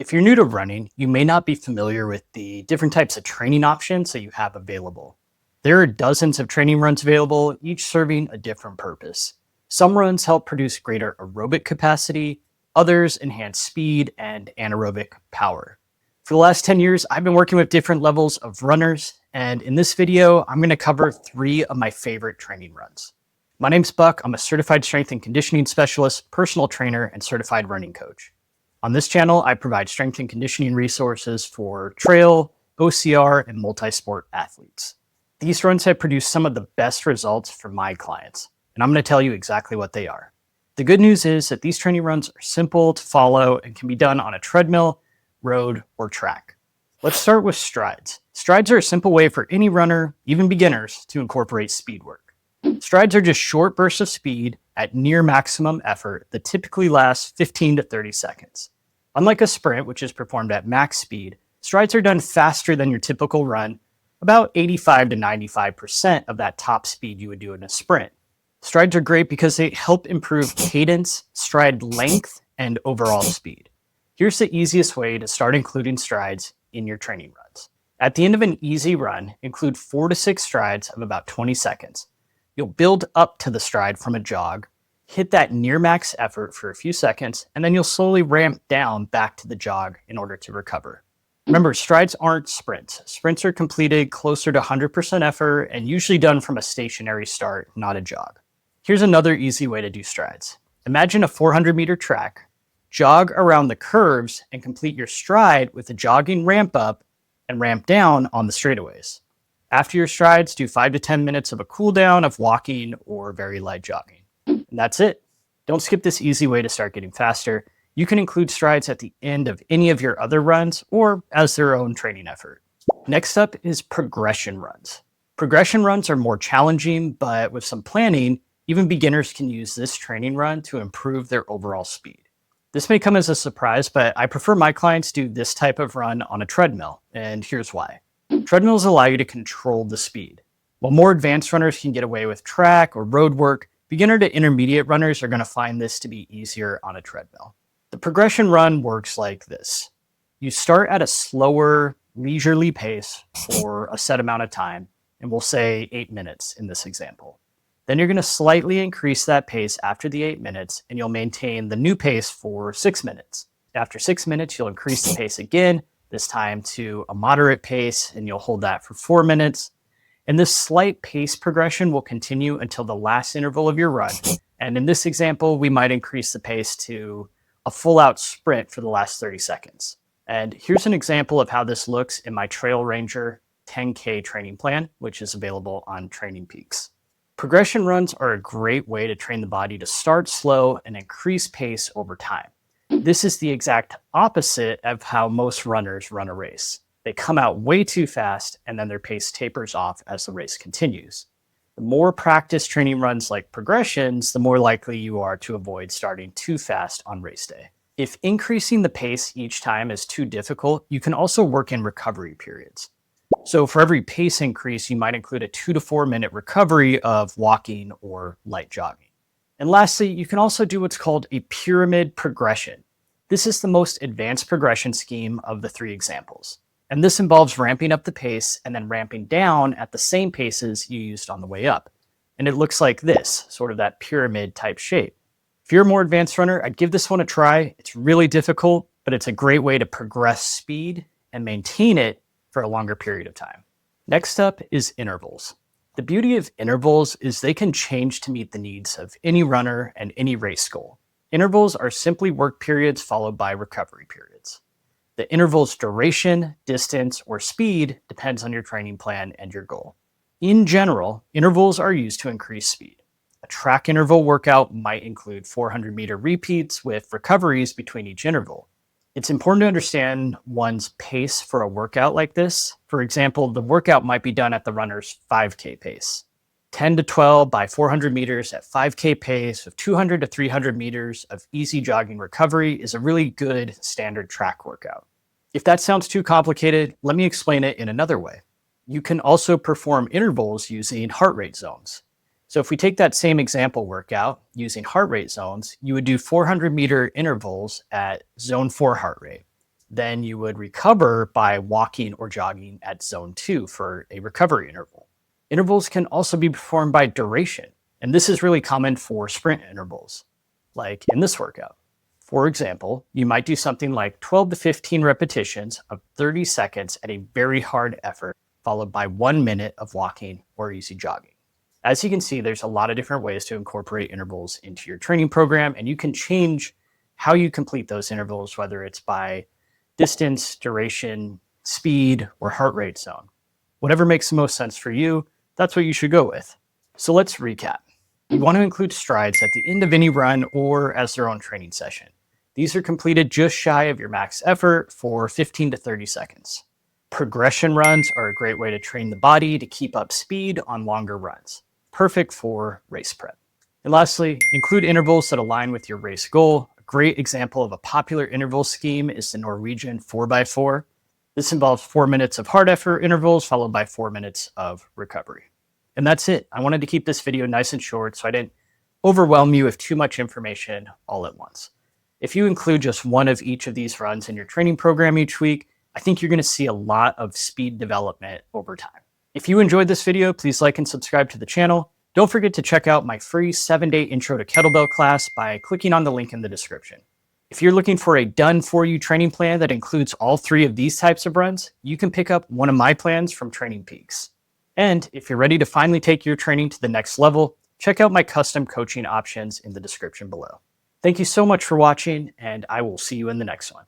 If you're new to running, you may not be familiar with the different types of training options that you have available. There are dozens of training runs available, each serving a different purpose. Some runs help produce greater aerobic capacity, others enhance speed and anaerobic power. For the last 10 years, I've been working with different levels of runners, and in this video, I'm going to cover 3 of my favorite training runs. My name's Buck. I'm a certified strength and conditioning specialist, personal trainer, and certified running coach. On this channel, I provide strength and conditioning resources for trail, OCR, and multi-sport athletes. These runs have produced some of the best results for my clients, and I'm going to tell you exactly what they are. The good news is that these training runs are simple to follow and can be done on a treadmill, road, or track. Let's start with strides. Strides are a simple way for any runner, even beginners, to incorporate speed work. Strides are just short bursts of speed at near maximum effort that typically last 15 to 30 seconds. Unlike a sprint, which is performed at max speed, strides are done faster than your typical run, about 85 to 95% of that top speed you would do in a sprint. Strides are great because they help improve cadence, stride length, and overall speed. Here's the easiest way to start including strides in your training runs. At the end of an easy run, include 4 to 6 strides of about 20 seconds. You'll build up to the stride from a jog, hit that near max effort for a few seconds, and then you'll slowly ramp down back to the jog in order to recover. Remember, strides aren't sprints. Sprints are completed closer to 100% effort and usually done from a stationary start, not a jog. Here's another easy way to do strides. Imagine a 400-meter track, jog around the curves, and complete your stride with a jogging ramp up and ramp down on the straightaways. After your strides, do 5 to 10 minutes of a cool down of walking or very light jogging. And that's it. Don't skip this easy way to start getting faster. You can include strides at the end of any of your other runs or as their own training effort. Next up is progression runs. Progression runs are more challenging, but with some planning, even beginners can use this training run to improve their overall speed. This may come as a surprise, but I prefer my clients do this type of run on a treadmill, and here's why. Treadmills allow you to control the speed. While more advanced runners can get away with track or road work, beginner to intermediate runners are going to find this to be easier on a treadmill. The progression run works like this. You start at a slower, leisurely pace for a set amount of time, and we'll say 8 minutes in this example. Then you're going to slightly increase that pace after the 8 minutes, and you'll maintain the new pace for 6 minutes. After 6 minutes, you'll increase the pace again, this time to a moderate pace, and you'll hold that for 4 minutes. And this slight pace progression will continue until the last interval of your run. And in this example, we might increase the pace to a full-out sprint for the last 30 seconds. And here's an example of how this looks in my Trail Ranger 10K training plan, which is available on Training Peaks. Progression runs are a great way to train the body to start slow and increase pace over time. This is the exact opposite of how most runners run a race. They come out way too fast and then their pace tapers off as the race continues. The more practice training runs like progressions, the more likely you are to avoid starting too fast on race day. If increasing the pace each time is too difficult, you can also work in recovery periods. So for every pace increase, you might include a 2 to 4 minute recovery of walking or light jogging. And lastly, you can also do what's called a pyramid progression. This is the most advanced progression scheme of the 3 examples. And this involves ramping up the pace and then ramping down at the same paces you used on the way up. And it looks like this, sort of that pyramid type shape. If you're a more advanced runner, I'd give this one a try. It's really difficult, but it's a great way to progress speed and maintain it for a longer period of time. Next up is intervals. The beauty of intervals is they can change to meet the needs of any runner and any race goal. Intervals are simply work periods followed by recovery periods. The interval's duration, distance, or speed depends on your training plan and your goal. In general, intervals are used to increase speed. A track interval workout might include 400-meter repeats with recoveries between each interval. It's important to understand one's pace for a workout like this. For example, the workout might be done at the runner's 5K pace. 10 to 12 by 400 meters at 5K pace with 200 to 300 meters of easy jogging recovery is a really good standard track workout. If that sounds too complicated, let me explain it in another way. You can also perform intervals using heart rate zones. So if we take that same example workout using heart rate zones, you would do 400-meter intervals at zone 4 heart rate. Then you would recover by walking or jogging at zone 2 for a recovery interval. Intervals can also be performed by duration, and this is really common for sprint intervals, like in this workout. For example, you might do something like 12 to 15 repetitions of 30 seconds at a very hard effort, followed by 1 minute of walking or easy jogging. As you can see, there's a lot of different ways to incorporate intervals into your training program, and you can change how you complete those intervals, whether it's by distance, duration, speed, or heart rate zone. Whatever makes the most sense for you, that's what you should go with. So let's recap. You want to include strides at the end of any run or as their own training session. These are completed just shy of your max effort for 15 to 30 seconds. Progression runs are a great way to train the body to keep up speed on longer runs. Perfect for race prep. And lastly, include intervals that align with your race goal. A great example of a popular interval scheme is the Norwegian 4x4. This involves 4 minutes of hard effort intervals followed by 4 minutes of recovery. And that's it. I wanted to keep this video nice and short so I didn't overwhelm you with too much information all at once. If you include just one of each of these runs in your training program each week, I think you're going to see a lot of speed development over time. If you enjoyed this video, please like and subscribe to the channel. Don't forget to check out my free 7-day intro to kettlebell class by clicking on the link in the description. If you're looking for a done-for-you training plan that includes all 3 of these types of runs, you can pick up one of my plans from Training Peaks. And if you're ready to finally take your training to the next level, check out my custom coaching options in the description below. Thank you so much for watching, and I will see you in the next one.